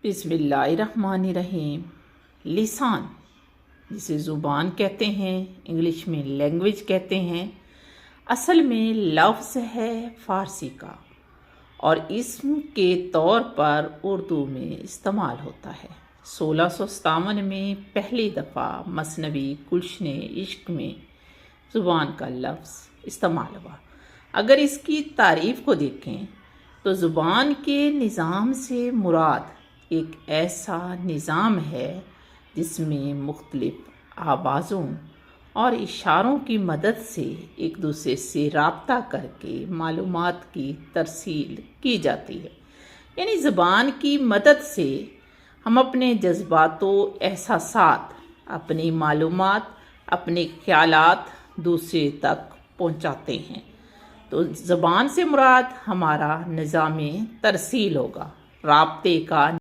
بسم اللہ الرحمن الرحیم۔ لسان، جسے زبان کہتے ہیں، انگلش میں لینگویج کہتے ہیں، اصل میں لفظ ہے فارسی کا اور اسم کے طور پر اردو میں استعمال ہوتا ہے۔ 1657 میں پہلی دفعہ مثنوی گلشن عشق میں زبان کا لفظ استعمال ہوا۔ اگر اس کی تعریف کو دیکھیں تو زبان کے نظام سے مراد ایک ایسا نظام ہے جس میں مختلف آوازوں اور اشاروں کی مدد سے ایک دوسرے سے رابطہ کر کے معلومات کی ترسیل کی جاتی ہے۔ یعنی زبان کی مدد سے ہم اپنے جذبات و احساسات، اپنی معلومات، اپنے خیالات دوسرے تک پہنچاتے ہیں۔ تو زبان سے مراد ہمارا نظام ترسیل ہوگا، رابطے کا